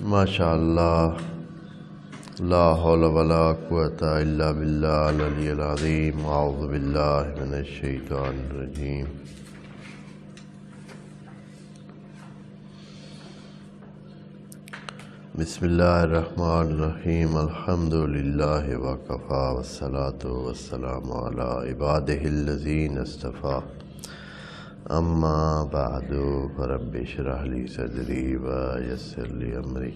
ماشاء اللہ لا حول ولا قوة الا باللہ العلی العظیم اعوذ باللہ من الشیطان الرجیم بسم اللہ الرحمن الرحیم الحمد للہ وکفی والصلاة والسلام علی عبادہ الذین اصطفی اما بعد فرب اشرح لی صدری ویسر لی امری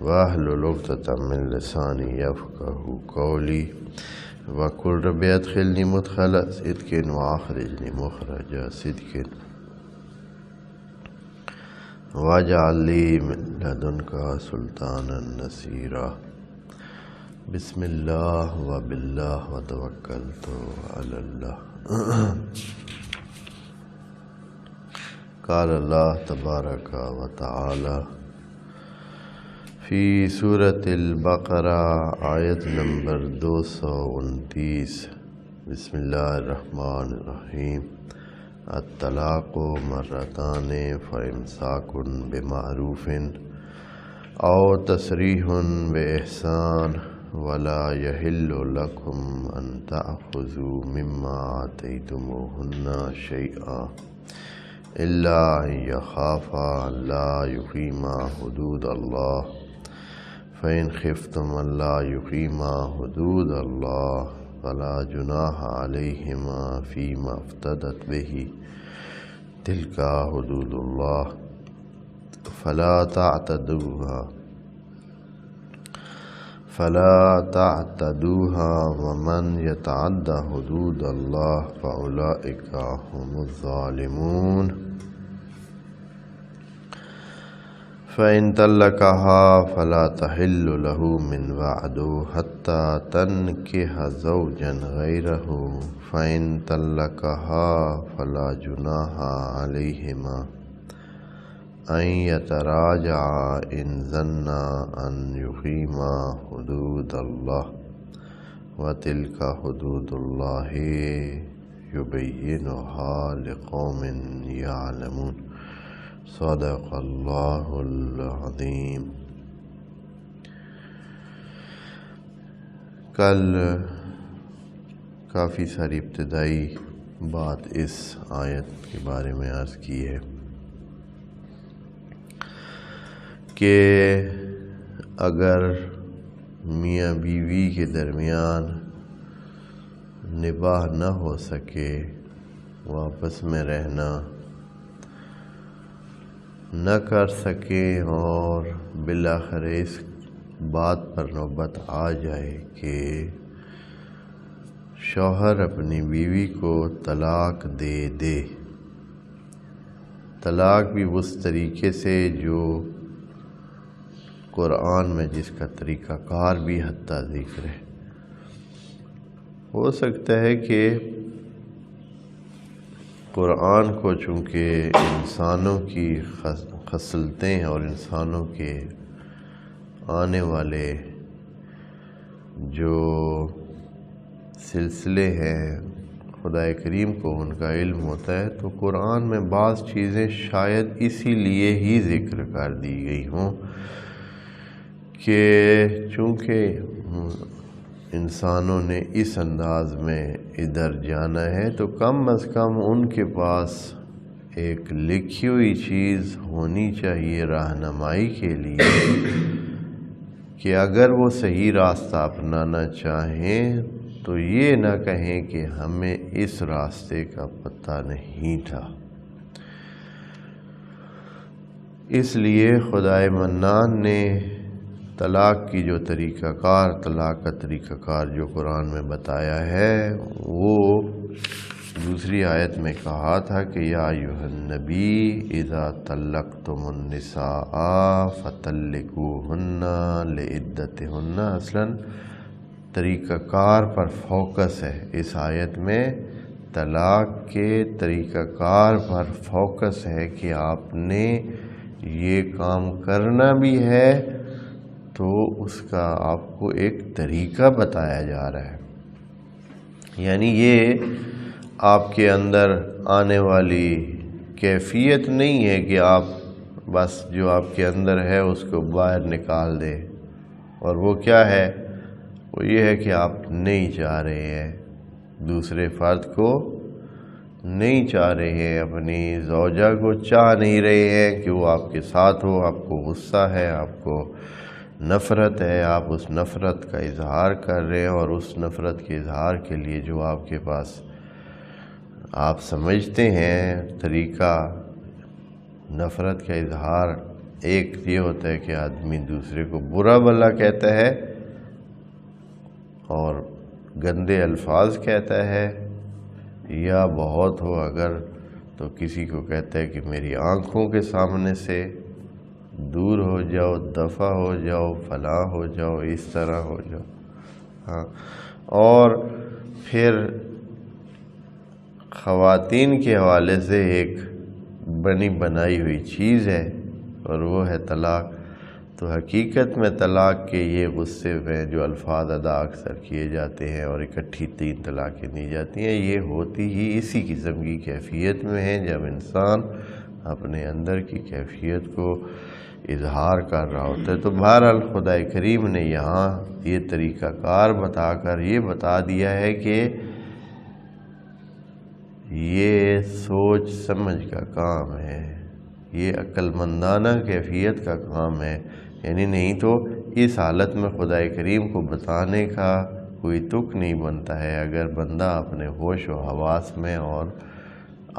واحلل عقدۃ من لسانی یفقہوا قولی وقل رب ادخلنی مدخل صدق واخرجنی مخرج صدق واجعل لی من لدنک سلطانا نصیرا بسم اللہ وباللہ وتوکلت علی اللہ قال اللہ تبارک و تعالی فی سورۃ البقرہ آیت نمبر 229 بسم اللہ الرحمن الرحیم الطلاق مرتان فامساک بمعروف او تسریح باحسان ولا یحل لکم ان تأخذوا مما آتیتموہن شیئا الا ان یخافا لا یقیما حدود اللہ فإن خفتم ألا يقيما حدود الله فلا جناح عليهما فيما افتدت به تلك حدود الله فلا تعتدوها ومن يتعد حدود الله فأولئك هم الظالمون فإن طلقها فلا تحل له من بعد حتى تنكح زوجا غيره فإن طلقها فلا جناح عليهما أن يتراجعا إن ظنا أن يقيما حدود الله وتلك حدود الله يبينها لقوم يعلمون صدق اللہ العظیم۔ کل کافی ساری ابتدائی بات اس آیت کے بارے میں عرض کی ہے کہ اگر میاں بیوی کے درمیان نباہ نہ ہو سکے، وہ آپس میں رہنا نہ کر سکے اور بالآخر اس بات پر نوبت آ جائے کہ شوہر اپنی بیوی کو طلاق دے دے، طلاق بھی اس طریقے سے جو قرآن میں جس کا طریقہ کار بھی حتی ذکر ہے۔ ہو سکتا ہے کہ قرآن کو چونکہ انسانوں کی خصلتیں اور انسانوں کے آنے والے جو سلسلے ہیں خدا کریم کو ان کا علم ہوتا ہے، تو قرآن میں بعض چیزیں شاید اسی لیے ہی ذکر کر دی گئی ہوں کہ چونکہ انسانوں نے اس انداز میں ادھر جانا ہے تو کم از کم ان کے پاس ایک لکھی ہوئی چیز ہونی چاہیے رہنمائی کے لیے کہ اگر وہ صحیح راستہ اپنانا چاہیں تو یہ نہ کہیں کہ ہمیں اس راستے کا پتہ نہیں تھا۔ اس لیے خدائے منان نے طلاق کی جو طریقہ کار، طلاق کا طریقہ کار جو قرآن میں بتایا ہے، وہ دوسری آیت میں کہا تھا کہ یا ایھا النبی اذا طلقتم النساء فطلقوہن لعدتہن۔ اصلاً طریقہ کار پر فوکس ہے، اس آیت میں طلاق کے طریقہ کار پر فوکس ہے کہ آپ نے یہ کام کرنا بھی ہے تو اس کا آپ کو ایک طریقہ بتایا جا رہا ہے، یعنی یہ آپ کے اندر آنے والی کیفیت نہیں ہے کہ آپ بس جو آپ کے اندر ہے اس کو باہر نکال دے، اور وہ کیا ہے؟ وہ یہ ہے کہ آپ نہیں چاہ رہے ہیں دوسرے فرد کو، نہیں چاہ رہے ہیں اپنی زوجہ کو، چاہ نہیں رہے ہیں کہ وہ آپ کے ساتھ ہو، آپ کو غصہ ہے، آپ کو نفرت ہے، آپ اس نفرت کا اظہار کر رہے ہیں، اور اس نفرت کے اظہار کے لیے جو آپ کے پاس آپ سمجھتے ہیں طریقہ نفرت کا اظہار، ایک یہ ہوتا ہے کہ آدمی دوسرے کو برا بھلا کہتا ہے اور گندے الفاظ کہتا ہے، یا بہت ہو اگر تو کسی کو کہتا ہے کہ میری آنکھوں کے سامنے سے دور ہو جاؤ، دفع ہو جاؤ، فلاں ہو جاؤ، اس طرح ہو جاؤ۔ ہاں، اور پھر خواتین کے حوالے سے ایک بنی بنائی ہوئی چیز ہے، اور وہ ہے طلاق۔ تو حقیقت میں طلاق کے یہ غصے میں جو الفاظ ادا اکثر کیے جاتے ہیں اور اکٹھی 3 طلاقیں دی جاتی ہیں، یہ ہوتی ہی اسی قسم کی کیفیت میں ہیں جب انسان اپنے اندر کی کیفیت کو اظہار کر رہا ہوتا ہے۔ تو بہرحال خدا کریم نے یہاں یہ طریقہ کار بتا کر یہ بتا دیا ہے کہ یہ سوچ سمجھ کا کام ہے، یہ عقل مندانہ کیفیت کا کام ہے، یعنی نہیں تو اس حالت میں خدا کریم کو بتانے کا کوئی تک نہیں بنتا ہے اگر بندہ اپنے ہوش و حواس میں اور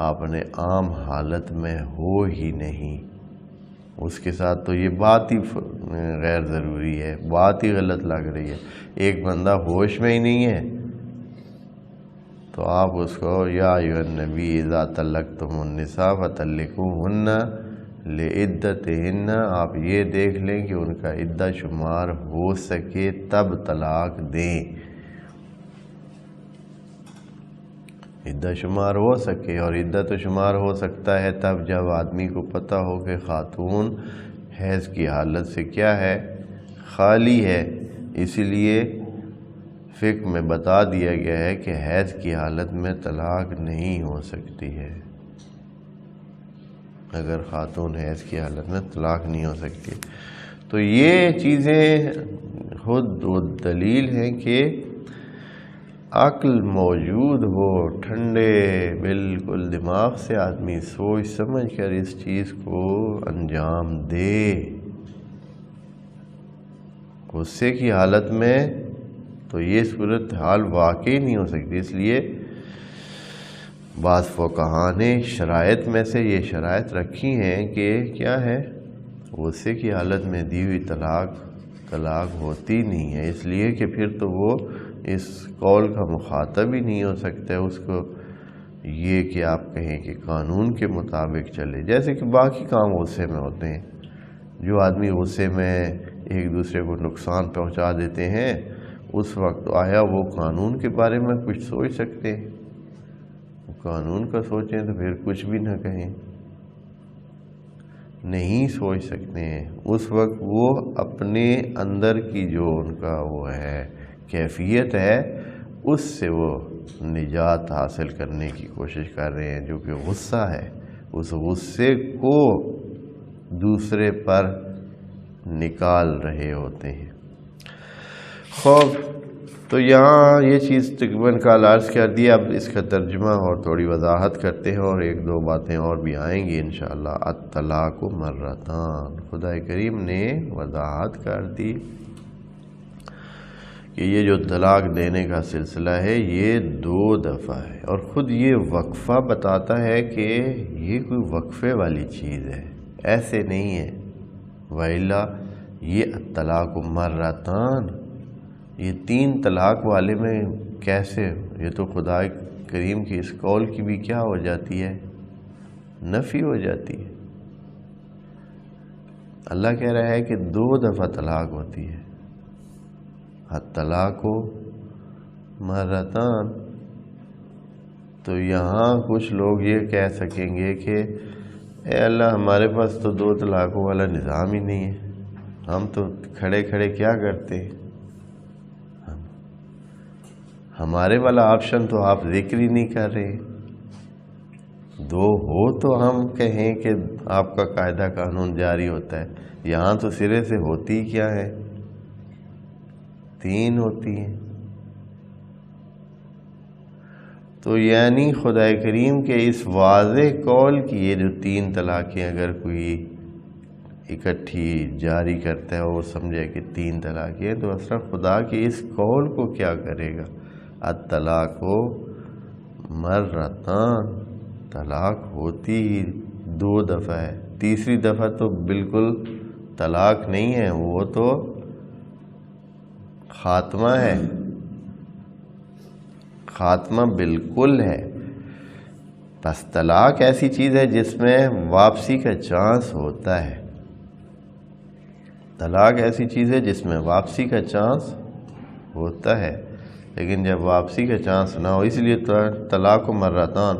اپنے عام حالت میں ہو ہی نہیں۔ اس کے ساتھ تو یہ بات ہی غیر ضروری ہے، بات ہی غلط لگ رہی ہے۔ ایک بندہ ہوش میں ہی نہیں ہے تو آپ اس کو یا ایھا النبی اذا طلقتم النساء فطلقوہن لعدتہن، آپ یہ دیکھ لیں کہ ان کا عدہ شمار ہو سکے تب طلاق دیں، عدہ شمار ہو سکے، اور عدہ تو شمار ہو سکتا ہے تب جب آدمی کو پتہ ہو کہ خاتون حیض کی حالت سے کیا ہے، خالی ہے۔ اسی لیے فقہ میں بتا دیا گیا ہے کہ حیض کی حالت میں طلاق نہیں ہو سکتی ہے، اگر خاتون حیض کی حالت میں طلاق نہیں ہو سکتی۔ تو یہ چیزیں خود و دلیل ہیں کہ عقل موجود ہو، ٹھنڈے بالکل دماغ سے آدمی سوچ سمجھ کر اس چیز کو انجام دے۔ غصے کی حالت میں تو یہ صورتحال واقعی نہیں ہو سکتی، اس لیے بعض فقہاء نے شرائط میں سے یہ شرائط رکھی ہیں کہ کیا ہے، غصے کی حالت میں دی ہوئی طلاق ہوتی نہیں ہے، اس لیے کہ پھر تو وہ اس قول کا مخاطب ہی نہیں ہو سکتا ہے۔ اس کو یہ کہ آپ کہیں کہ قانون کے مطابق چلے، جیسے کہ باقی کام غصے میں ہوتے ہیں، جو آدمی غصے میں ایک دوسرے کو نقصان پہنچا دیتے ہیں، اس وقت آیا وہ قانون کے بارے میں کچھ سوچ سکتے ہیں؟ قانون کا سوچیں تو پھر کچھ بھی نہ کہیں، نہیں سوچ سکتے ہیں۔ اس وقت وہ اپنے اندر کی جو ان کا وہ ہے کیفیت ہے، اس سے وہ نجات حاصل کرنے کی کوشش کر رہے ہیں، جو کہ غصہ ہے۔ اس غصے کو دوسرے پر نکال رہے ہوتے ہیں۔ خوب، تو یہاں یہ چیز تقریباً کل عرض کر دیا، اب اس کا ترجمہ اور تھوڑی وضاحت کرتے ہیں، اور 1-2 باتیں اور بھی آئیں گی انشاءاللہ۔ الطلاق مرتان، خدا کریم نے وضاحت کر دی کہ یہ جو طلاق دینے کا سلسلہ ہے یہ 2 دفعہ ہے، اور خود یہ وقفہ بتاتا ہے کہ یہ کوئی وقفے والی چیز ہے، ایسے نہیں ہے۔ وَإِلَّا یہ الطلاق مرتان، یہ 3 طلاق والے میں کیسے؟ یہ تو خدا کریم کی اس قول کی بھی کیا ہو جاتی ہے، نفی ہو جاتی ہے۔ اللہ کہہ رہا ہے کہ 2 دفعہ طلاق ہوتی ہے، الطلاق مرتان۔ تو یہاں کچھ لوگ یہ کہہ سکیں گے کہ اے اللہ، ہمارے پاس تو 2 طلاقوں والا نظام ہی نہیں ہے، ہم تو کھڑے کھڑے کیا کرتے ہیں، ہمارے والا آپشن تو آپ ذکر ہی نہیں کر رہے۔ دو ہو تو ہم کہیں کہ آپ کا قاعدہ قانون جاری ہوتا ہے، یہاں تو سرے سے ہوتی کیا ہے، 3 ہوتی ہیں۔ تو یعنی خدا کریم کے اس واضح قول کی یہ جو 3 طلاقیں اگر کوئی اکٹھی جاری کرتا ہے، وہ سمجھے کہ 3 طلاقیں، تو اصلا خدا کے اس قول کو کیا کرے گا؟ الطلاق مرتان، طلاق ہوتی ہی 2 دفعہ ہے، تیسری دفعہ تو بالکل طلاق نہیں ہے، وہ تو خاتمہ ہے، خاتمہ بالکل ہے۔ بس طلاق ایسی چیز ہے جس میں واپسی کا چانس ہوتا ہے، طلاق ایسی چیز ہے جس میں واپسی کا چانس ہوتا ہے، لیکن جب واپسی کا چانس نہ ہو، اس لیے طلاق و مرتان،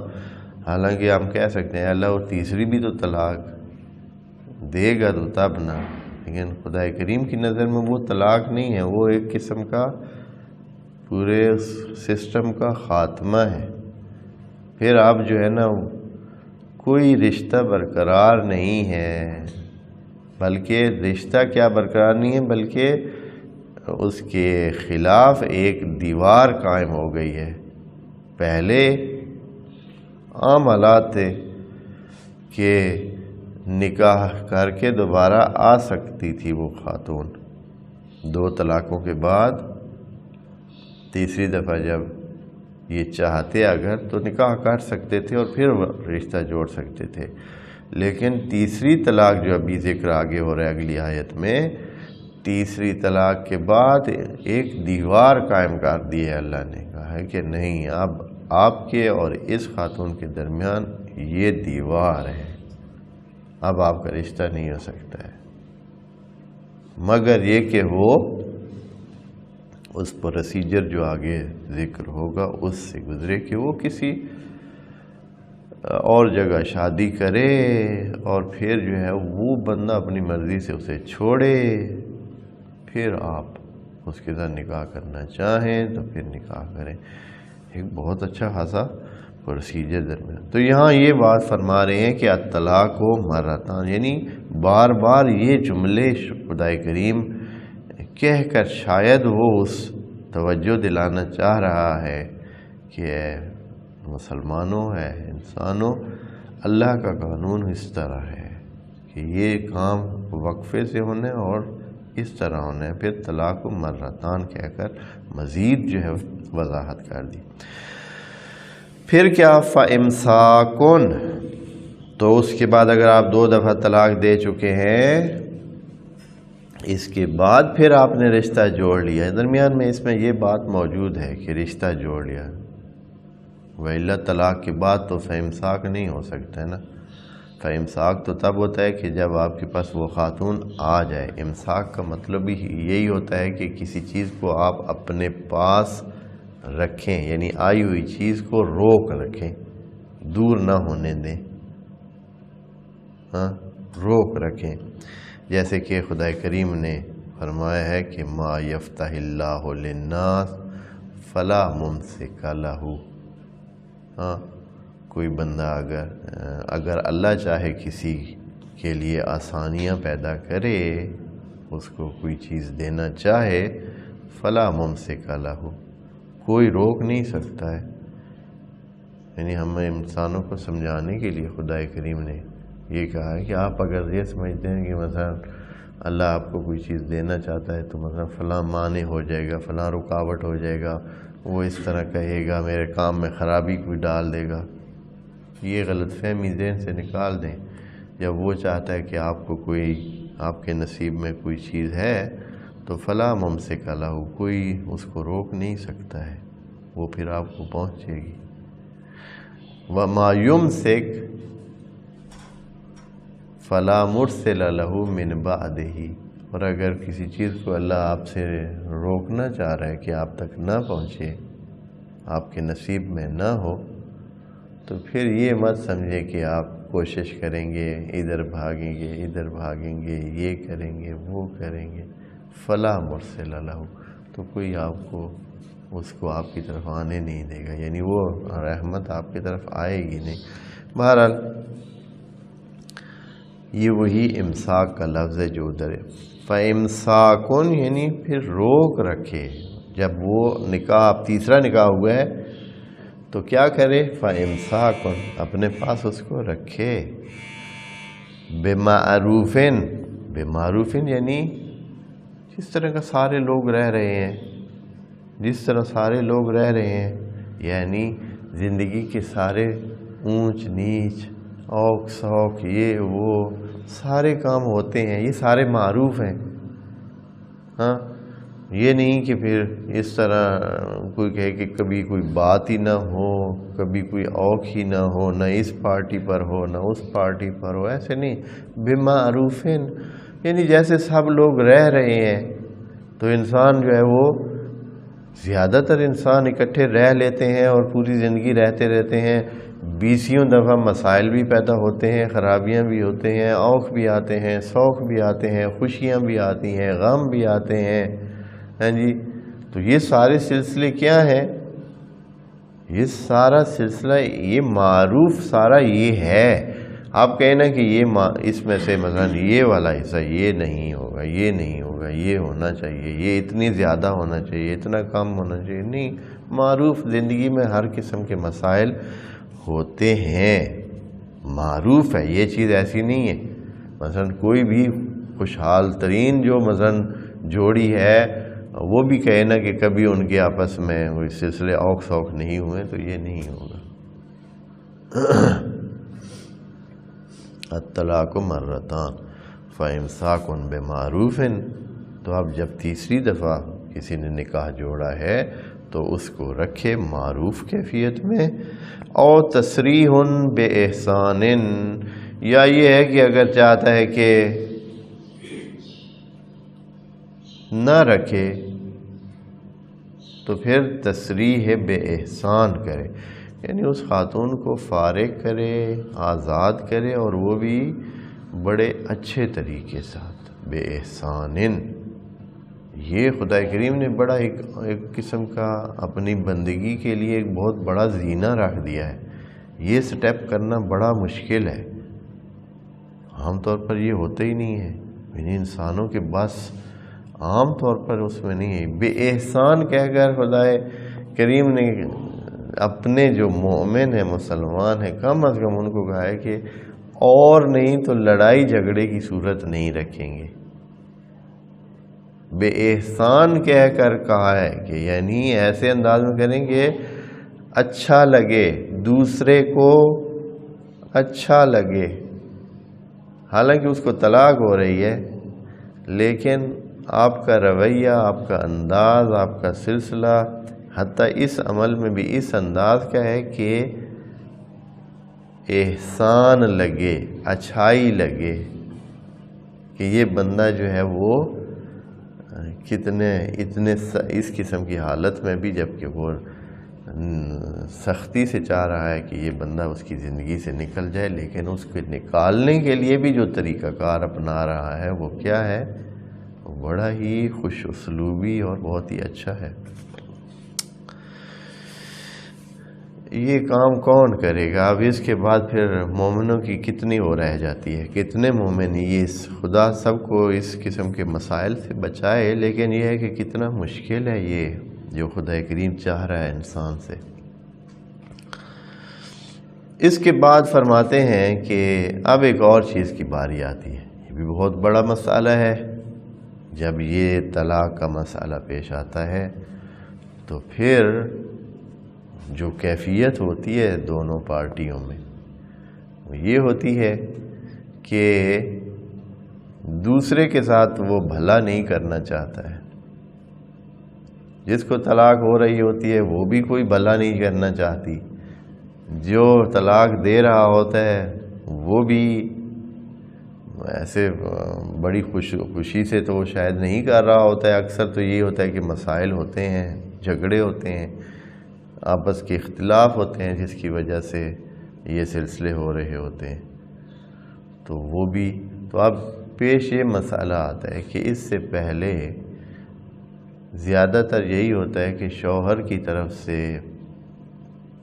حالانکہ ہم کہہ سکتے ہیں اللہ وہ تیسری بھی تو طلاق دے گا تو تب نہ، لیکن خدا کریم کی نظر میں وہ طلاق نہیں ہے، وہ ایک قسم کا پورے سسٹم کا خاتمہ ہے۔ پھر آپ جو ہے نا کوئی رشتہ برقرار نہیں ہے، بلکہ رشتہ کیا برقرار نہیں ہے، بلکہ اس کے خلاف ایک دیوار قائم ہو گئی ہے۔ پہلے عام حالات تھے کہ نکاح کر کے دوبارہ آ سکتی تھی وہ خاتون، 2 طلاقوں کے بعد تیسری دفعہ جب یہ چاہتے اگر تو نکاح کر سکتے تھے اور پھر رشتہ جوڑ سکتے تھے، لیکن تیسری طلاق جو ابھی ذکر آگے ہو رہا ہے اگلی آیت میں، تیسری طلاق کے بعد ایک دیوار قائم کر دی ہے۔ اللہ نے کہا ہے کہ نہیں، اب آپ کے اور اس خاتون کے درمیان یہ دیوار ہے، اب آپ کا رشتہ نہیں ہو سکتا ہے، مگر یہ کہ وہ اس پروسیجر جو آگے ذکر ہوگا اس سے گزرے، کہ وہ کسی اور جگہ شادی کرے اور پھر جو ہے وہ بندہ اپنی مرضی سے اسے چھوڑے، پھر آپ اس کے ساتھ نکاح کرنا چاہیں تو پھر نکاح کریں، ایک بہت اچھا خاصا پروسیجر درمیان۔ تو یہاں یہ بات فرما رہے ہیں کہ الطلاق و مرتان، یعنی بار بار یہ جملے خدا کریم کہہ کر شاید وہ اس توجہ دلانا چاہ رہا ہے کہ مسلمانوں ہے، انسانوں، اللہ کا قانون اس طرح ہے کہ یہ کام وقفے سے ہونے اور اس طرح ہونے، پھر طلاق و مرتان کہہ کر مزید جو ہے وضاحت کر دی۔ پھر کیا فَإِمْسَاكٌ، تو اس کے بعد اگر آپ 2 دفعہ طلاق دے چکے ہیں، اس کے بعد پھر آپ نے رشتہ جوڑ لیا ہے، درمیان میں اس میں یہ بات موجود ہے کہ رشتہ جوڑ لیا، وَإِلَّا طلاق کے بعد تو فَإِمْسَاك نہیں ہو سکتا ہے نا، فَإِمْسَاك تو تب ہوتا ہے کہ جب آپ کے پاس وہ خاتون آ جائے۔ امساک کا مطلب ہی یہی ہوتا ہے کہ کسی چیز کو آپ اپنے پاس رکھیں، یعنی آئی ہوئی چیز کو روک رکھیں، دور نہ ہونے دیں، ہاں روک رکھیں، جیسے کہ خدا کریم نے فرمایا ہے کہ ما یفتح اللہ للناس فلا ممسک لہ، ہاں کوئی بندہ اگر اللہ چاہے کسی کے لیے آسانیاں پیدا کرے، اس کو کوئی چیز دینا چاہے، فلا ممسک لہ، کوئی روک نہیں سکتا ہے۔ یعنی ہمیں انسانوں کو سمجھانے کے لیے خدا کریم نے یہ کہا ہے کہ آپ اگر یہ سمجھتے ہیں کہ مثلا اللہ آپ کو کوئی چیز دینا چاہتا ہے تو مثلا فلاں مانع ہو جائے گا، فلاں رکاوٹ ہو جائے گا، وہ اس طرح کہے گا، میرے کام میں خرابی کوئی ڈال دے گا، یہ غلط فہمی ذہن سے نکال دیں۔ جب وہ چاہتا ہے کہ آپ کو کوئی، آپ کے نصیب میں کوئی چیز ہے تو فلا ممسک لہ، کوئی اس کو روک نہیں سکتا ہے، وہ پھر آپ کو پہنچے گی۔ وَمَا يُمْسِكْ فَلَا مُرْسِلَ لَهُ مِنْ بَعْدِهِ، اور اگر کسی چیز کو اللہ آپ سے روکنا چاہ رہا ہے کہ آپ تک نہ پہنچے، آپ کے نصیب میں نہ ہو، تو پھر یہ مت سمجھے کہ آپ کوشش کریں گے، ادھر بھاگیں گے، ادھر بھاگیں گے، یہ کریں گے، وہ کریں گے، فَلَا مُرْسِلَ لَهُ، تو کوئی آپ کو اس کو آپ کی طرف آنے نہیں دے گا، یعنی وہ رحمت آپ کی طرف آئے گی نہیں۔ بہرحال یہ وہی امساک کا لفظ ہے جو ادھر ہے۔ فَإِمْسَاكٌ یعنی پھر روک رکھے، جب وہ نکاح اب تیسرا نکاح ہوا ہے تو کیا کرے؟ فَإِمْسَاكٌ اپنے پاس اس کو رکھے، بِمَعْرُوفٍ بِمَعْرُوفٍ یعنی جس طرح کا سارے لوگ رہ رہے ہیں، جس طرح سارے لوگ رہ رہے ہیں، یعنی زندگی کے سارے اونچ نیچ اوک سوک یہ وہ سارے کام ہوتے ہیں، یہ سارے معروف ہیں۔ ہاں یہ نہیں کہ پھر اس طرح کوئی کہے کہ کبھی کوئی بات ہی نہ ہو، کبھی کوئی اوک ہی نہ ہو، نہ اس پارٹی پر ہو نہ اس پارٹی پر ہو، ایسے نہیں۔ بِمَعْرُوفٍ یعنی جیسے سب لوگ رہ رہے ہیں تو انسان جو ہے وہ زیادہ تر انسان اکٹھے رہ لیتے ہیں اور پوری زندگی رہتے رہتے ہیں، بیسیوں دفعہ مسائل بھی پیدا ہوتے ہیں، خرابیاں بھی ہوتے ہیں، اوکھ بھی آتے ہیں، سوکھ بھی آتے ہیں، خوشیاں بھی آتی ہیں، غم بھی آتے ہیں، ہاں جی۔ تو یہ سارے سلسلے کیا ہیں؟ یہ سارا سلسلہ یہ معروف سارا یہ ہے۔ آپ کہیں نا کہ یہ اس میں سے مثلا یہ والا حصہ یہ نہیں ہوگا، یہ نہیں ہوگا، یہ ہونا چاہیے، یہ اتنی زیادہ ہونا چاہیے، اتنا کم ہونا چاہیے، نہیں۔ معروف زندگی میں ہر قسم کے مسائل ہوتے ہیں، معروف ہے، یہ چیز ایسی نہیں ہے۔ مثلا کوئی بھی خوشحال ترین جو مثلا جوڑی ہے وہ بھی کہے نا کہ کبھی ان کے آپس میں کوئی سلسلے اوکھ سوکھ نہیں ہوئے، تو یہ نہیں ہوگا۔ الطلاق مرتان فإمساک بمعروف، تو اب جب تیسری دفعہ کسی نے نکاح جوڑا ہے تو اس کو رکھے معروف کیفیت میں، او تسریح بإحسان، یا یہ ہے کہ اگر چاہتا ہے کہ نہ رکھے تو پھر تسریح بإحسان کرے، یعنی اس خاتون کو فارغ کرے، آزاد کرے، اور وہ بھی بڑے اچھے طریقے ساتھ، بإحسان۔ یہ خدا کریم نے بڑا ایک قسم کا اپنی بندگی کے لیے ایک بہت بڑا زینہ رکھ دیا ہے۔ یہ سٹیپ کرنا بڑا مشکل ہے، عام طور پر یہ ہوتا ہی نہیں ہے، یعنی انسانوں کے بس عام طور پر اس میں نہیں ہے۔ بإحسان کہہ کر خدا کریم نے اپنے جو مومن ہیں، مسلمان ہیں، کم از کم ان کو کہا ہے کہ اور نہیں تو لڑائی جھگڑے کی صورت نہیں رکھیں گے۔ بإحسان کہہ کر کہا ہے کہ یعنی ایسے انداز میں کریں کہ اچھا لگے، دوسرے کو اچھا لگے، حالانکہ اس کو طلاق ہو رہی ہے، لیکن آپ کا رویہ، آپ کا انداز، آپ کا سلسلہ حتیٰ اس عمل میں بھی اس انداز کا ہے کہ احسان لگے، اچھائی لگے کہ یہ بندہ جو ہے وہ اتنے اس قسم کی حالت میں بھی، جبکہ وہ سختی سے چاہ رہا ہے کہ یہ بندہ اس کی زندگی سے نکل جائے، لیکن اس کو نکالنے کے لیے بھی جو طریقہ کار اپنا رہا ہے وہ کیا ہے؟ بڑا ہی خوش اسلوبی اور بہت ہی اچھا ہے۔ یہ کام کون کرے گا؟ اب اس کے بعد پھر مومنوں کی کتنی وہ رہ جاتی ہے، کتنے مومن، یہ خدا سب کو اس قسم کے مسائل سے بچائے، لیکن یہ ہے کہ کتنا مشکل ہے یہ جو خدا کریم چاہ رہا ہے انسان سے۔ اس کے بعد فرماتے ہیں کہ اب ایک اور چیز کی باری آتی ہے، یہ بھی بہت بڑا مسئلہ ہے۔ جب یہ طلاق کا مسئلہ پیش آتا ہے تو پھر جو کیفیت ہوتی ہے دونوں پارٹیوں میں وہ یہ ہوتی ہے کہ دوسرے کے ساتھ وہ بھلا نہیں کرنا چاہتا ہے، جس کو طلاق ہو رہی ہوتی ہے وہ بھی کوئی بھلا نہیں کرنا چاہتی، جو طلاق دے رہا ہوتا ہے وہ بھی ایسے بڑی خوشی سے تو وہ شاید نہیں کر رہا ہوتا ہے۔ اکثر تو یہ ہوتا ہے کہ مسائل ہوتے ہیں، جھگڑے ہوتے ہیں، آپس کے اختلاف ہوتے ہیں، جس کی وجہ سے یہ سلسلے ہو رہے ہوتے ہیں، تو وہ بھی تو اب پیش یہ مسئلہ آتا ہے کہ اس سے پہلے زیادہ تر یہی ہوتا ہے کہ شوہر کی طرف سے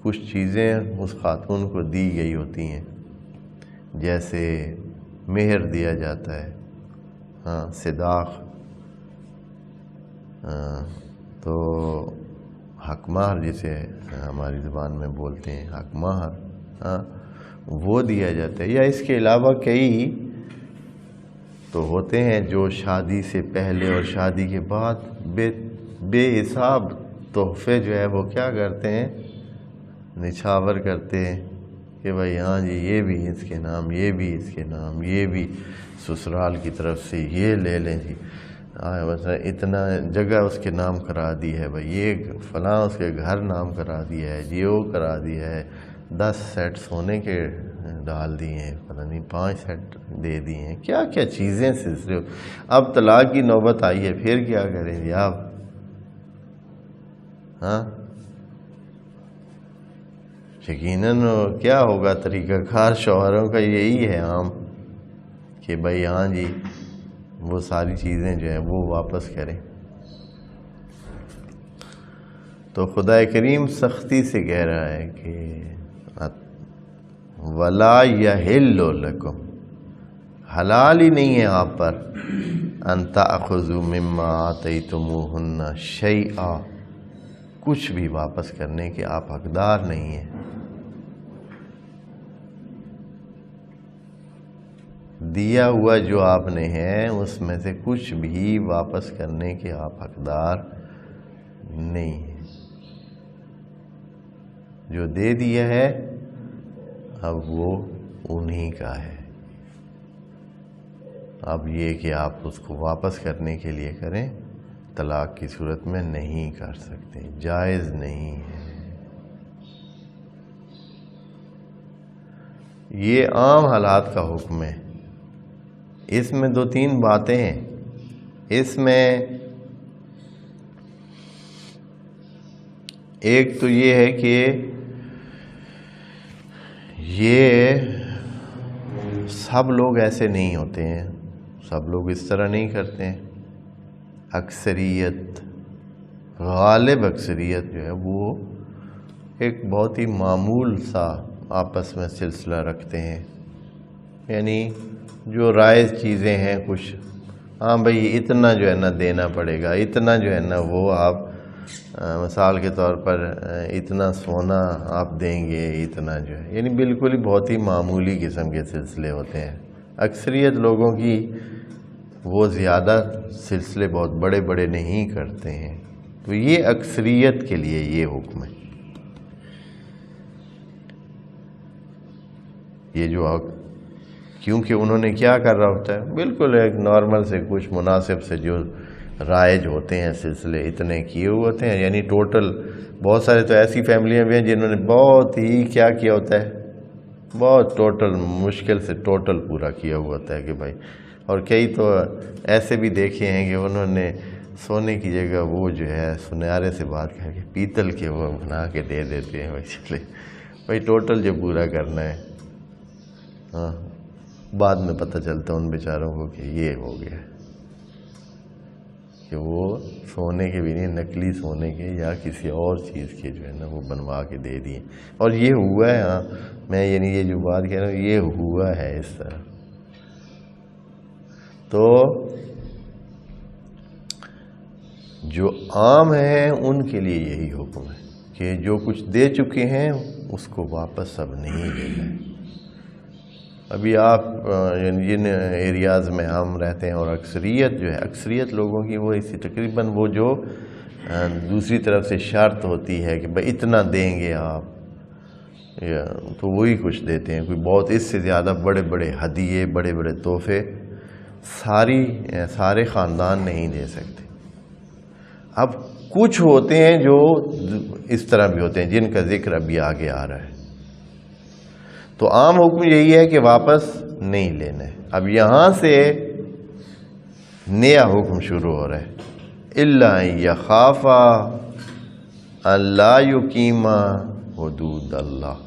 کچھ چیزیں اس خاتون کو دی گئی ہوتی ہیں، جیسے مہر دیا جاتا ہے، صداق، تو حق مہر جسے ہماری زبان میں بولتے ہیں حق مہر، وہ دیا جاتا ہے، یا اس کے علاوہ کئی تو ہوتے ہیں جو شادی سے پہلے اور شادی کے بعد بے حساب تحفے جو ہے وہ کیا کرتے ہیں، نچھاور کرتے ہیں کہ بھائی ہاں جی یہ بھی اس کے نام، یہ بھی اس کے نام، یہ بھی سسرال کی طرف سے یہ لے لیں جی، مثلا اتنا جگہ اس کے نام کرا دی ہے بھائی، یہ فلاں اس کے گھر نام کرا دیا ہے جی، وہ کرا دیا ہے، 10 سیٹ سونے کے ڈال دیے ہیں، پتہ نہیں 5 سیٹ دے دیے ہیں، کیا کیا چیزیں سلسلے۔ اب طلاق کی نوبت آئی ہے، پھر کیا کریں جی آپ؟ یقیناً کیا ہوگا طریقہ کار شوہروں کا یہی ہے عام کہ بھائی ہاں جی وہ ساری چیزیں جو ہیں وہ واپس کریں۔ تو خدا کریم سختی سے کہہ رہا ہے کہ وَلَا يَحِلُّ لَكُمْ، حلال ہی نہیں ہے آپ پر، أَن تَأْخُذُوا مِمَّا آتَيْتُمُوهُنَّ شَيْئًا، کچھ بھی واپس کرنے کے آپ حقدار نہیں ہیں۔ دیا ہوا جو آپ نے ہے اس میں سے کچھ بھی واپس کرنے کے آپ حقدار نہیں ہیں، جو دے دیا ہے اب وہ انہی کا ہے۔ اب یہ کہ آپ اس کو واپس کرنے کے لیے کریں، طلاق کی صورت میں نہیں کر سکتے، جائز نہیں ہے۔ یہ عام حالات کا حکم ہے، اس میں 2-3 باتیں ہیں۔ اس میں ایک تو یہ ہے کہ یہ سب لوگ ایسے نہیں ہوتے ہیں، سب لوگ اس طرح نہیں کرتے ہیں۔ اکثریت، غالب اکثریت جو ہے وہ ایک بہت ہی معمول سا آپس میں سلسلہ رکھتے ہیں، یعنی جو رائج چیزیں ہیں کچھ، ہاں بھئی اتنا جو ہے نا دینا پڑے گا، اتنا جو ہے نا وہ آپ مثال کے طور پر اتنا سونا آپ دیں گے، اتنا جو ہے، یعنی بالکل ہی بہت ہی معمولی قسم کے سلسلے ہوتے ہیں۔ اکثریت لوگوں کی وہ زیادہ سلسلے بہت بڑے بڑے نہیں کرتے ہیں، تو یہ اکثریت کے لیے یہ حکم ہے۔ یہ جو کیونکہ انہوں نے کیا کر رہا ہوتا ہے، بالکل ایک نارمل سے کچھ مناسب سے جو رائج ہوتے ہیں سلسلے اتنے کیے ہوئے ہوتے ہیں، یعنی ٹوٹل بہت سارے تو ایسی فیملیاں بھی ہیں جنہوں نے بہت ہی کیا کیا ہوتا ہے، بہت ٹوٹل مشکل سے ٹوٹل پورا کیا ہوا ہوتا ہے کہ بھائی، اور کئی تو ایسے بھی دیکھے ہیں کہ انہوں نے سونے کی جگہ وہ جو ہے سنیارے سے بات کر کے پیتل کے وہ بنا کے دے دیتے ہیں، بھائی چلے بھائی ٹوٹل جو پورا کرنا ہے، ہاں بعد میں پتہ چلتا ہے ان بیچاروں کو کہ یہ ہو گیا کہ وہ سونے کے بھی نہیں، نقلی سونے کے یا کسی اور چیز کے جو ہے نا وہ بنوا کے دے دیے، اور یہ ہوا ہے۔ ہاں میں یعنی یہ جو بات کہہ رہا ہوں یہ ہوا ہے اس طرح۔ تو جو عام ہیں ان کے لیے یہی حکم ہے کہ جو کچھ دے چکے ہیں اس کو واپس اب نہیں دینا ہے۔ ابھی آپ جن ایریاز میں ہم رہتے ہیں اور اکثریت جو ہے، اکثریت لوگوں کی وہ اسی تقریباً وہ جو دوسری طرف سے شرط ہوتی ہے کہ بھائی اتنا دیں گے آپ، تو وہی کچھ دیتے ہیں، کوئی بہت اس سے زیادہ بڑے بڑے ہدیے، بڑے بڑے تحفے سارے خاندان نہیں دے سکتے۔ اب کچھ ہوتے ہیں جو اس طرح بھی ہوتے ہیں جن کا ذکر ابھی آگے آ رہا ہے، تو عام حکم یہی ہے کہ واپس نہیں لینا ہے۔ اب یہاں سے نیا حکم شروع ہو رہا ہے، الا ان یخافا الا یقیما حدود اللہ،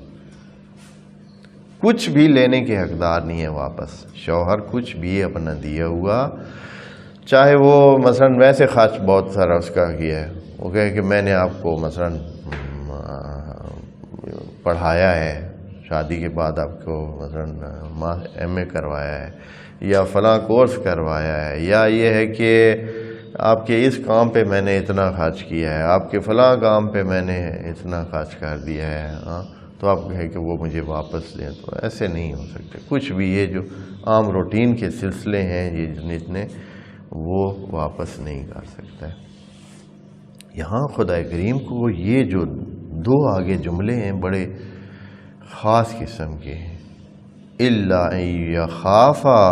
کچھ بھی لینے کے حقدار نہیں ہے واپس۔ شوہر کچھ بھی اپنا دیا ہوا، چاہے وہ مثلا ویسے خرچ بہت سارا اس کا کیا ہے، وہ کہے کہ میں نے آپ کو مثلا پڑھایا ہے، شادی کے بعد آپ کو مثلا ایم اے کروایا ہے یا فلاں کورس کروایا ہے، یا یہ ہے کہ آپ کے اس کام پہ میں نے اتنا خرچ کیا ہے، آپ کے فلاں کام پہ میں نے اتنا خرچ کر دیا ہے، ہاں تو آپ کہیں کہ وہ مجھے واپس دیں، تو ایسے نہیں ہو سکتے کچھ بھی۔ یہ جو عام روٹین کے سلسلے ہیں یہ جتنے وہ واپس نہیں کر سکتا ہے۔ یہاں خدا کریم کو یہ جو دو آگے جملے ہیں بڑے خاص قسم کے ہیں، الا ان یخافا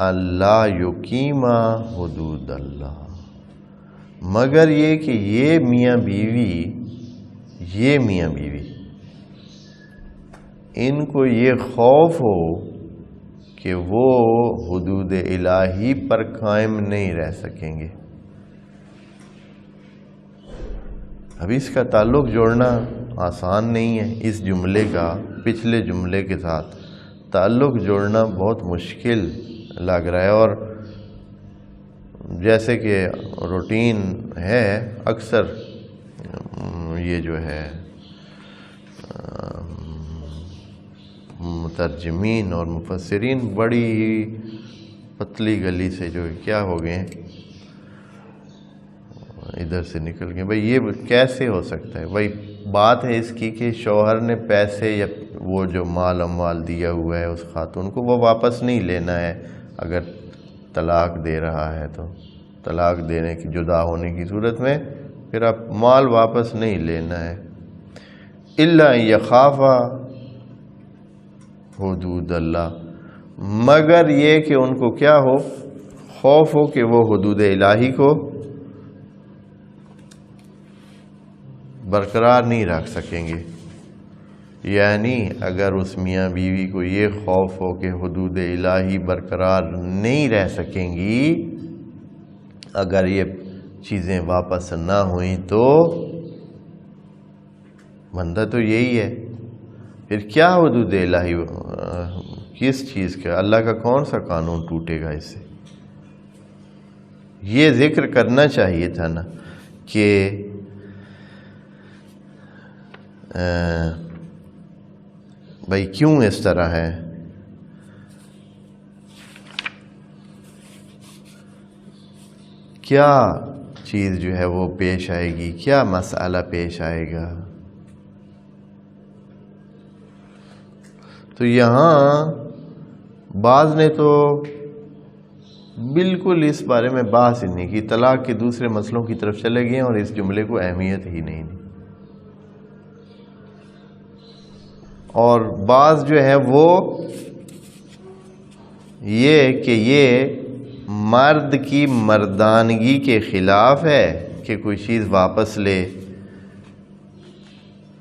اللہ یقیما حدود اللہ، مگر یہ کہ یہ میاں بیوی ان کو یہ خوف ہو کہ وہ حدود الہی پر قائم نہیں رہ سکیں گے۔ اب اس کا تعلق جوڑنا آسان نہیں ہے، اس جملے کا پچھلے جملے کے ساتھ تعلق جوڑنا بہت مشکل لگ رہا ہے، اور جیسے کہ روٹین ہے اکثر یہ جو ہے مترجمین اور مفسرین بڑی پتلی گلی سے جو کیا ہو گئے ہیں ادھر سے نکل گئے۔ بھئی یہ کیسے ہو سکتا ہے؟ بھئی بات ہے اس کی کہ شوہر نے پیسے یا وہ جو مال اموال دیا ہوا ہے اس خاتون کو وہ واپس نہیں لینا ہے، اگر طلاق دے رہا ہے تو طلاق دینے کی جدا ہونے کی صورت میں پھر آپ مال واپس نہیں لینا ہے۔ الا ان یخافا حدود اللہ، مگر یہ کہ ان کو کیا ہو، خوف ہو کہ وہ حدود الہی کو برقرار نہیں رکھ سکیں گے۔ یعنی اگر اس میاں بیوی کو یہ خوف ہو کہ حدود الہی برقرار نہیں رہ سکیں گی، اگر یہ چیزیں واپس نہ ہوئیں تو بندہ تو یہی ہے، پھر کیا حدود الہی، کس چیز کا، اللہ کا کون سا قانون ٹوٹے گا اس سے؟ یہ ذکر کرنا چاہیے تھا نا کہ بھائی کیوں اس طرح ہے۔ کیا چیز جو ہے وہ پیش آئے گی، کیا مسئلہ پیش آئے گا؟ تو یہاں بعض نے تو بالکل اس بارے میں بحث ہی نہیں کی، طلاق کے دوسرے مسئلوں کی طرف چلے گئے اور اس جملے کو اہمیت ہی نہیں دی، اور بعض جو ہے وہ یہ کہ یہ مرد کی مردانگی کے خلاف ہے کہ کوئی چیز واپس لے،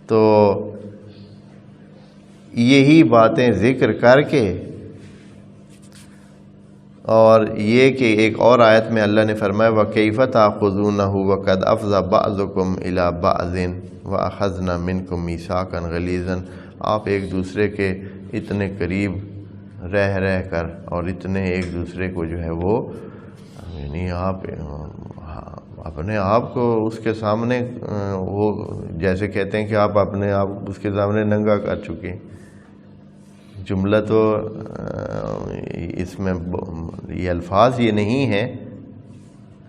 تو یہی باتیں ذکر کر کے، اور یہ کہ ایک اور آیت میں اللہ نے فرمایا وَكَيْفَ تَأْخُذُونَهُ وَقَدْ أَفْضَى بَعْضُكُمْ إِلَى بَعْضٍ وَأَخَذْنَا مِنْكُمْ مِيثَاقًا غَلِيظًا۔ آپ ایک دوسرے کے اتنے قریب رہ کر اور اتنے ایک دوسرے کو جو ہے وہ، یعنی آپ اپنے آپ کو اس کے سامنے، وہ جیسے کہتے ہیں کہ آپ اپنے آپ اس کے سامنے ننگا کر چکے۔ جملہ تو اس میں یہ الفاظ یہ نہیں ہیں،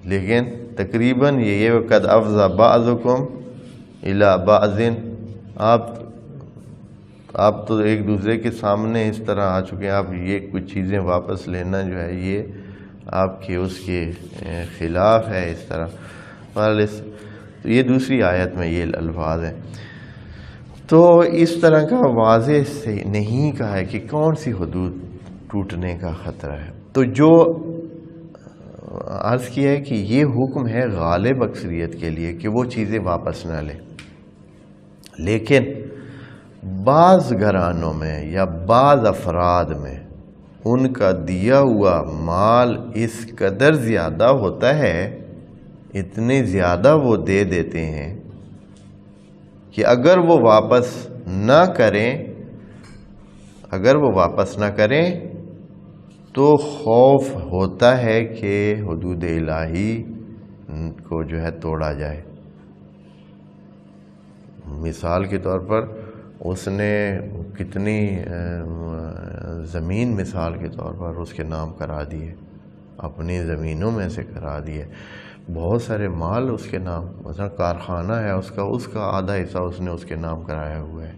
لیکن تقریباً یہ وَقَدْ أَفْضَى بَعْضُكُمْ إِلَى بَعْضٍ، آپ تو ایک دوسرے کے سامنے اس طرح آ چکے ہیں، آپ یہ کچھ چیزیں واپس لینا جو ہے یہ آپ کے اس کے خلاف ہے اس طرح۔ تو یہ دوسری آیت میں یہ الفاظ ہیں، تو اس طرح کا واضح سے نہیں کہا ہے کہ کون سی حدود ٹوٹنے کا خطرہ ہے۔ تو جو عرض کیا ہے کہ یہ حکم ہے غالب اکثریت کے لیے کہ وہ چیزیں واپس نہ لیں، لیکن بعض گھرانوں میں یا بعض افراد میں ان کا دیا ہوا مال اس قدر زیادہ ہوتا ہے، اتنے زیادہ وہ دے دیتے ہیں کہ اگر وہ واپس نہ کریں تو خوف ہوتا ہے کہ حدود الہی کو جو ہے توڑا جائے۔ مثال کے طور پر اس نے کتنی زمین مثال کے طور پر اس کے نام کرا دیے، اپنی زمینوں میں سے کرا دیے، بہت سارے مال اس کے نام، مثلا کارخانہ ہے اس کا آدھا حصہ اس نے اس کے نام کرایا ہوا ہے،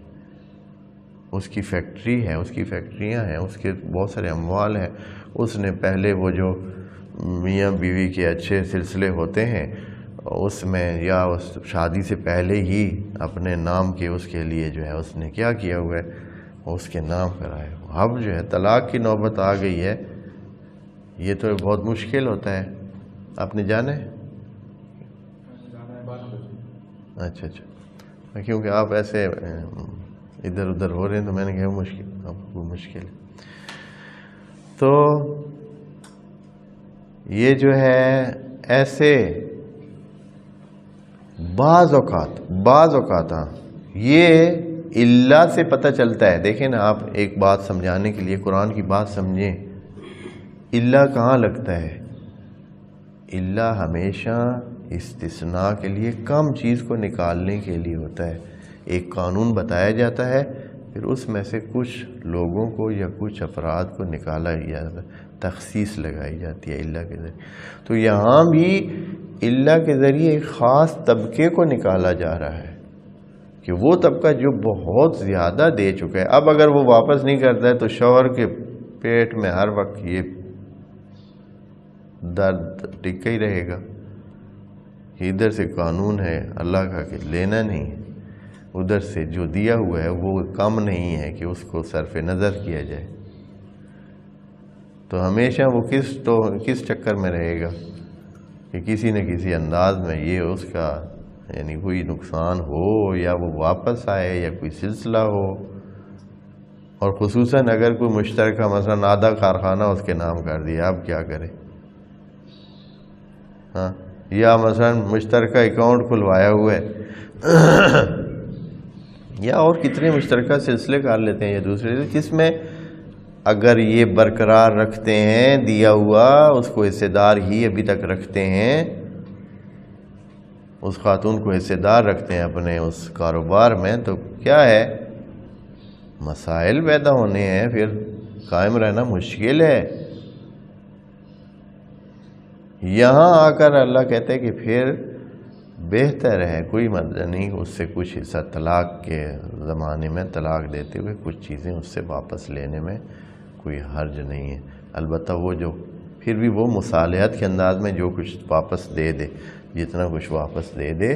اس کی فیکٹری ہے، اس کی فیکٹریاں ہیں، اس کے بہت سارے اموال ہیں، اس نے پہلے وہ جو میاں بیوی کے اچھے سلسلے ہوتے ہیں اس میں یا اس شادی سے پہلے ہی اپنے نام کے اس کے لیے جو ہے اس نے کیا کیا ہوا ہے، اس کے نام کرایا ہوا۔ اب جو ہے طلاق کی نوبت آ گئی ہے، یہ تو بہت مشکل ہوتا ہے۔ آپ نے جانا ہے؟ اچھا اچھا، کیونکہ آپ ایسے ادھر ادھر ہو رہے ہیں تو میں نے کہا مشکل، اب وہ مشکل ہے۔ تو یہ جو ہے ایسے بعض اوقات یہ اللہ سے پتہ چلتا ہے۔ دیکھیں نا، آپ ایک بات سمجھانے کے لیے قرآن کی بات سمجھیں، اللہ کہاں لگتا ہے؟ اللہ ہمیشہ استثناء کے لیے کم چیز کو نکالنے کے لیے ہوتا ہے۔ ایک قانون بتایا جاتا ہے، پھر اس میں سے کچھ لوگوں کو یا کچھ افراد کو نکالا جاتا ہے، تخصیص لگائی جاتی ہے اللہ کے ذریعے۔ تو یہاں بھی اللہ کے ذریعے ایک خاص طبقے کو نکالا جا رہا ہے کہ وہ طبقہ جو بہت زیادہ دے چکا ہے، اب اگر وہ واپس نہیں کرتا ہے تو شوہر کے پیٹ میں ہر وقت یہ درد ٹکا ہی رہے گا کہ ادھر سے قانون ہے اللہ کا کہ لینا نہیں، ادھر سے جو دیا ہوا ہے وہ کم نہیں ہے کہ اس کو صرف نظر کیا جائے۔ تو ہمیشہ وہ کس چکر میں رہے گا کہ کسی نہ کسی انداز میں یہ اس کا یعنی کوئی نقصان ہو یا وہ واپس آئے یا کوئی سلسلہ ہو، اور خصوصاً اگر کوئی مشترکہ مثلا آدھا کارخانہ اس کے نام کر دیا، اب کیا کرے؟ ہاں، یا مثلا مشترکہ اکاؤنٹ کھلوایا ہوا ہے یا اور کتنے مشترکہ سلسلے کر لیتے ہیں یہ دوسرے، جس میں اگر یہ برقرار رکھتے ہیں دیا ہوا، اس کو حصے دار ہی ابھی تک رکھتے ہیں، اس خاتون کو حصے دار رکھتے ہیں اپنے اس کاروبار میں، تو کیا ہے؟ مسائل پیدا ہونے ہیں، پھر قائم رہنا مشکل ہے۔ یہاں آ کر اللہ کہتے ہیں کہ پھر بہتر ہے کوئی مطلب نہیں، اس سے کچھ حصہ طلاق کے زمانے میں طلاق دیتے ہوئے کچھ چیزیں اس سے واپس لینے میں کوئی حرج نہیں ہے، البتہ وہ جو پھر بھی وہ مصالحت کے انداز میں جو کچھ واپس دے دے، جتنا کچھ واپس دے دے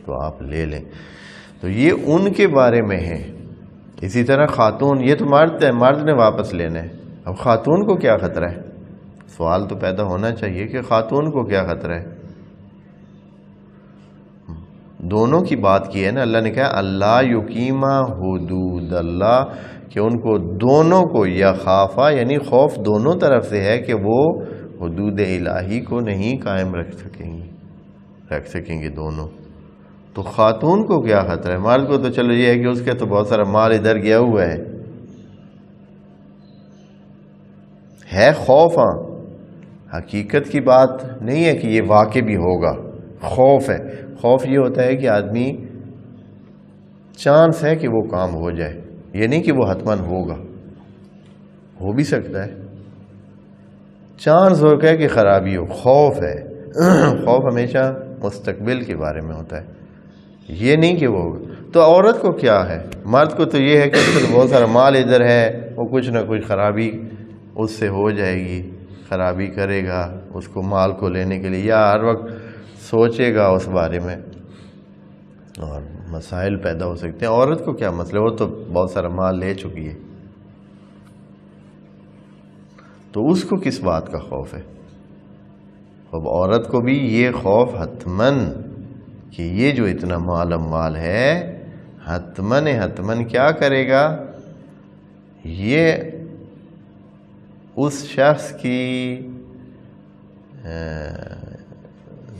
تو آپ لے لیں۔ تو یہ ان کے بارے میں ہے۔ اسی طرح خاتون، یہ تو مرد نے واپس لینا ہے، اب خاتون کو کیا خطرہ ہے؟ سوال تو پیدا ہونا چاہیے کہ خاتون کو کیا خطرہ ہے؟ دونوں کی بات کی ہے نا، اللہ نے کہا اللہ یقیمہ حدود اللہ، کہ ان کو دونوں کو یا خافا یعنی خوف دونوں طرف سے ہے کہ وہ حدود الہی کو نہیں قائم رکھ سکیں گے دونوں۔ تو خاتون کو کیا خطرہ ہے؟ مرد کو تو چلو یہ ہے کہ اس کے تو بہت سارا مال ادھر گیا ہوا ہے خوف، ہاں حقیقت کی بات نہیں ہے کہ یہ واقع بھی ہوگا، خوف ہے۔ خوف یہ ہوتا ہے کہ آدمی چانس ہے کہ وہ کام ہو جائے، یہ نہیں کہ وہ حتماً ہوگا، ہو بھی سکتا ہے، چانس ہو گیا کہ خرابی ہو، خوف ہے۔ خوف ہمیشہ مستقبل کے بارے میں ہوتا ہے، یہ نہیں کہ وہ ہوگا۔ تو عورت کو کیا ہے؟ مرد کو تو یہ ہے کہ اس کو بہت سارا مال ادھر ہے، وہ کچھ نہ کچھ خرابی اس سے ہو جائے گی، خرابی کرے گا اس کو مال کو لینے کے لیے، یا ہر وقت سوچے گا اس بارے میں اور مسائل پیدا ہو سکتے ہیں۔ عورت کو کیا مسئلہ، وہ تو بہت سارا مال لے چکی ہے، تو اس کو کس بات کا خوف ہے؟ اب عورت کو بھی یہ خوف حتماً کہ یہ جو اتنا مال اموال ہے حتماً کیا کرے گا، یہ اس شخص کی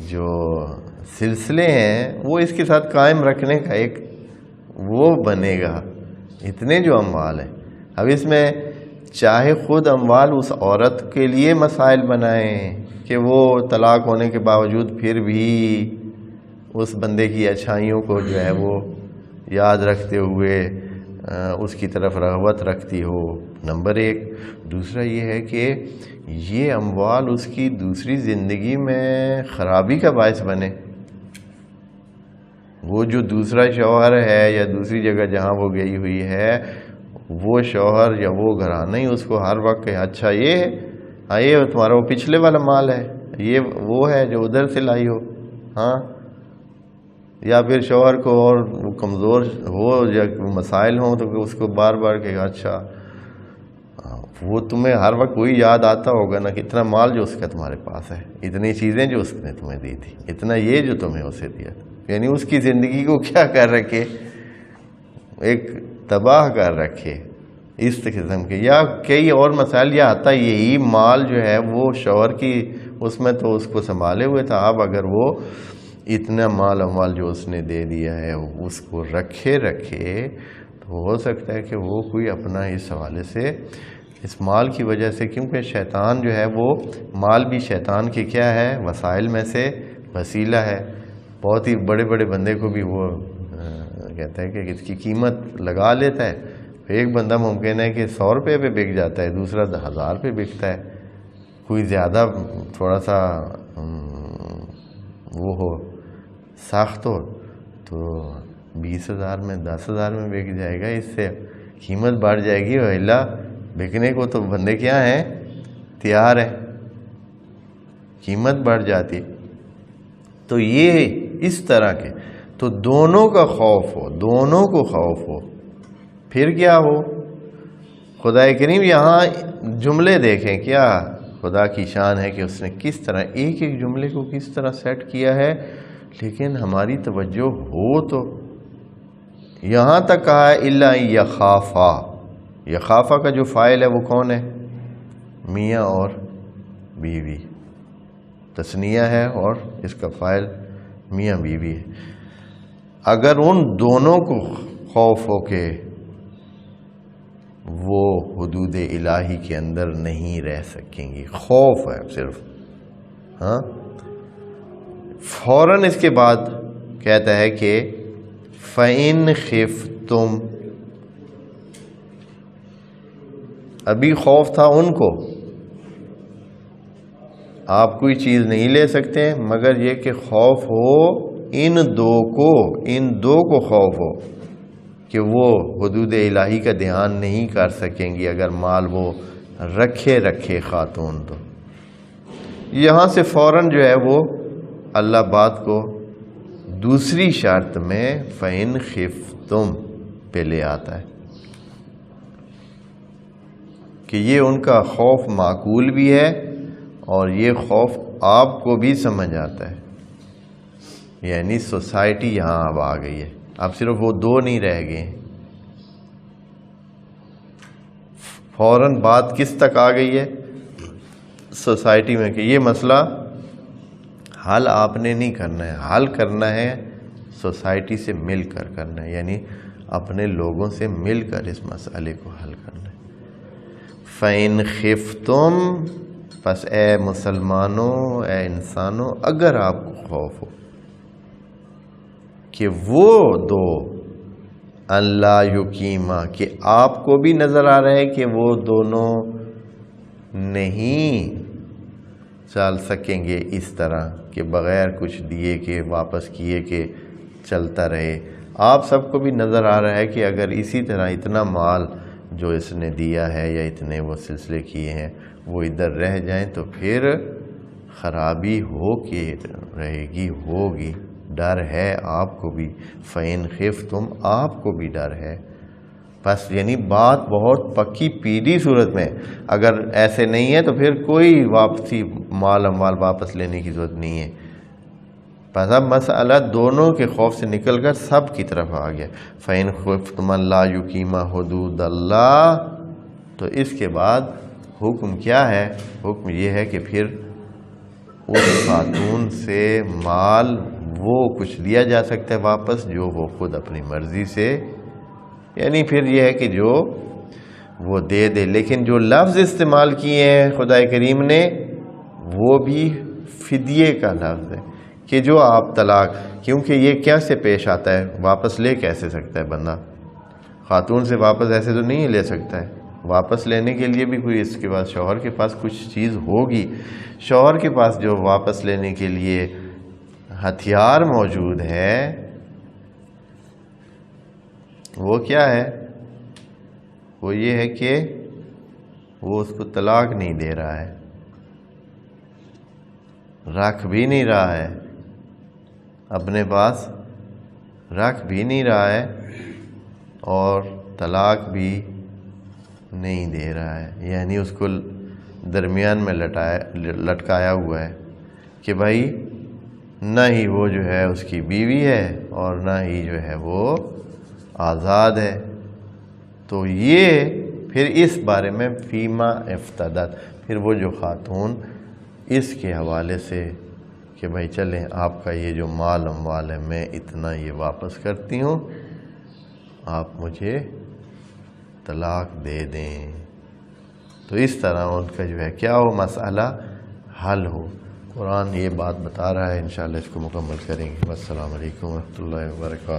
جو سلسلے ہیں وہ اس کے ساتھ قائم رکھنے کا ایک وہ بنے گا، اتنے جو اموال ہیں۔ اب اس میں چاہے خود اموال اس عورت کے لیے مسائل بنائیں کہ وہ طلاق ہونے کے باوجود پھر بھی اس بندے کی اچھائیوں کو جو ہے وہ یاد رکھتے ہوئے اس کی طرف رغبت رکھتی ہو، نمبر ایک۔ دوسرا یہ ہے کہ یہ اموال اس کی دوسری زندگی میں خرابی کا باعث بنے۔ وہ جو دوسرا شوہر ہے یا دوسری جگہ جہاں وہ گئی ہوئی ہے، وہ شوہر یا وہ گھرانہ ہی اس کو ہر وقت کہ اچھا یہ تمہارا وہ پچھلے والا مال ہے، یہ وہ ہے جو ادھر سے لائی ہو، ہاں۔ یا پھر شوہر کو اور کمزور ہو یا مسائل ہوں تو اس کو بار بار کہ اچھا وہ تمہیں ہر وقت وہی یاد آتا ہوگا نا، کتنا مال جو اس کا تمہارے پاس ہے، اتنی چیزیں جو اس نے تمہیں دی تھی، اتنا یہ جو تمہیں اسے دیا تھا، یعنی اس کی زندگی کو کیا کر رکھے، ایک تباہ کر رکھے اس قسم کے۔ یا کئی اور مسائل، یا آتا یہی مال جو ہے وہ شوہر کی اس میں تو اس کو سنبھالے ہوئے تھا، اب اگر وہ اتنا مال اموال جو اس نے دے دیا ہے اس کو رکھے تو ہو سکتا ہے کہ وہ کوئی اپنا اس حوالے سے اس مال کی وجہ سے، کیونکہ شیطان جو ہے وہ مال بھی شیطان کے کیا ہے، وسائل میں سے وسیلہ ہے۔ بہت ہی بڑے بڑے بندے کو بھی وہ کہتا ہے کہ اس کی قیمت لگا لیتا ہے۔ ایک بندہ ممکن ہے کہ 100 روپے پہ بک جاتا ہے، دوسرا 1000 پہ بکتا ہے، کوئی زیادہ تھوڑا سا وہ ہو ساخت ہو تو 20,000 میں 10,000 میں بک جائے گا، اس سے قیمت بڑھ جائے گی، ویلا بکنے کو تو بندے کیا ہیں، تیار ہیں، قیمت بڑھ جاتی۔ تو یہ اس طرح کے تو دونوں کا خوف ہو، دونوں کو خوف ہو، پھر کیا ہو۔ خدا کریم یہاں جملے دیکھیں، کیا خدا کی شان ہے کہ اس نے کس طرح ایک ایک جملے کو کس طرح سیٹ کیا ہے، لیکن ہماری توجہ ہو تو یہاں تک کہا ہے الا یخافا۔ یخافا کا جو فاعل ہے وہ کون ہے، میاں اور بیوی، تثنیہ ہے، اور اس کا فاعل میاں بیوی ہے۔ اگر ان دونوں کو خوف ہو کہ وہ حدود الہی کے اندر نہیں رہ سکیں گی، خوف ہے صرف، ہاں، فوراً اس کے بعد کہتا ہے کہ فَإِنْ خِفْتُمْ، ابھی خوف تھا ان کو، آپ کوئی چیز نہیں لے سکتے مگر یہ کہ خوف ہو ان دو کو خوف ہو کہ وہ حدود الہی کا دھیان نہیں کر سکیں گی اگر مال وہ رکھے خاتون تو۔ یہاں سے فوراً جو ہے وہ اللہ بات کو دوسری شرط میں فَإِنْ خِفْتُمْ پہ لے آتا ہے کہ یہ ان کا خوف معقول بھی ہے اور یہ خوف آپ کو بھی سمجھ آتا ہے، یعنی سوسائٹی یہاں اب آ گئی ہے، اب صرف وہ دو نہیں رہ گئے، فوراً بات کس تک آ گئی ہے، سوسائٹی میں، کہ یہ مسئلہ حل آپ نے نہیں کرنا ہے، حل کرنا ہے سوسائٹی سے مل کر کرنا ہے، یعنی اپنے لوگوں سے مل کر اس مسئلے کو حل کرنا ہے۔ فَإِنْ خِفْتُمْ، پس اے مسلمانوں، اے انسانوں، اگر آپ کو خوف ہو کہ وہ دو اللہ یقیمہ، کہ آپ کو بھی نظر آ رہا ہے کہ وہ دونوں نہیں چل سکیں گے اس طرح کہ بغیر کچھ دیے کہ واپس کیے کہ چلتا رہے، آپ سب کو بھی نظر آ رہا ہے کہ اگر اسی طرح اتنا مال جو اس نے دیا ہے یا اتنے وہ سلسلے کیے ہیں وہ ادھر رہ جائیں تو پھر خرابی ہو کے رہے گی، ہوگی، ڈر ہے آپ کو بھی۔ فَإِنْ خِفْتُمْ، آپ کو بھی ڈر ہے، بس یعنی بات بہت پکی پیڑھی صورت میں، اگر ایسے نہیں ہے تو پھر کوئی واپسی مال اموال واپس لینے کی ضرورت نہیں ہے، بس اب مسئلہ دونوں کے خوف سے نکل کر سب کی طرف آ گیا۔ فَإِنْ خِفْتُمْ أَلَّا يُقِيمَا حُدُودَ اللَّهِ، تو اس کے بعد حکم کیا ہے، حکم یہ ہے کہ پھر اس خاتون سے مال وہ کچھ لیا جا سکتا ہے واپس جو وہ خود اپنی مرضی سے، یعنی پھر یہ ہے کہ جو وہ دے دے، لیکن جو لفظ استعمال کیے ہیں خدا کریم نے وہ بھی فدیے کا لفظ ہے کہ جو آپ طلاق، کیونکہ یہ کیا سے پیش آتا ہے، واپس لے کیسے سکتا ہے بندہ، خاتون سے واپس ایسے تو نہیں لے سکتا ہے، واپس لینے کے لیے بھی کوئی اس کے پاس، شوہر کے پاس کچھ چیز ہوگی۔ شوہر کے پاس جو واپس لینے کے لیے ہتھیار موجود ہے وہ کیا ہے؟ وہ یہ ہے کہ وہ اس کو طلاق نہیں دے رہا ہے، رکھ بھی نہیں رہا ہے، اپنے پاس رکھ بھی نہیں رہا ہے اور طلاق بھی نہیں دے رہا ہے، یعنی اس کو درمیان میں لٹکایا ہوا ہے کہ بھائی نہ ہی وہ جو ہے اس کی بیوی ہے اور نہ ہی جو ہے وہ آزاد ہے۔ تو یہ پھر اس بارے میں فیما افتدت، پھر وہ جو خاتون اس کے حوالے سے کہ بھائی چلیں آپ کا یہ جو مال اموال ہے میں اتنا یہ واپس کرتی ہوں، آپ مجھے طلاق دے دیں، تو اس طرح ان کا جو ہے کیا ہو، مسئلہ حل ہو۔ قرآن یہ بات بتا رہا ہے، انشاءاللہ اس کو مکمل کریں گے۔ السلام علیکم ورحمۃ اللہ وبرکاتہ۔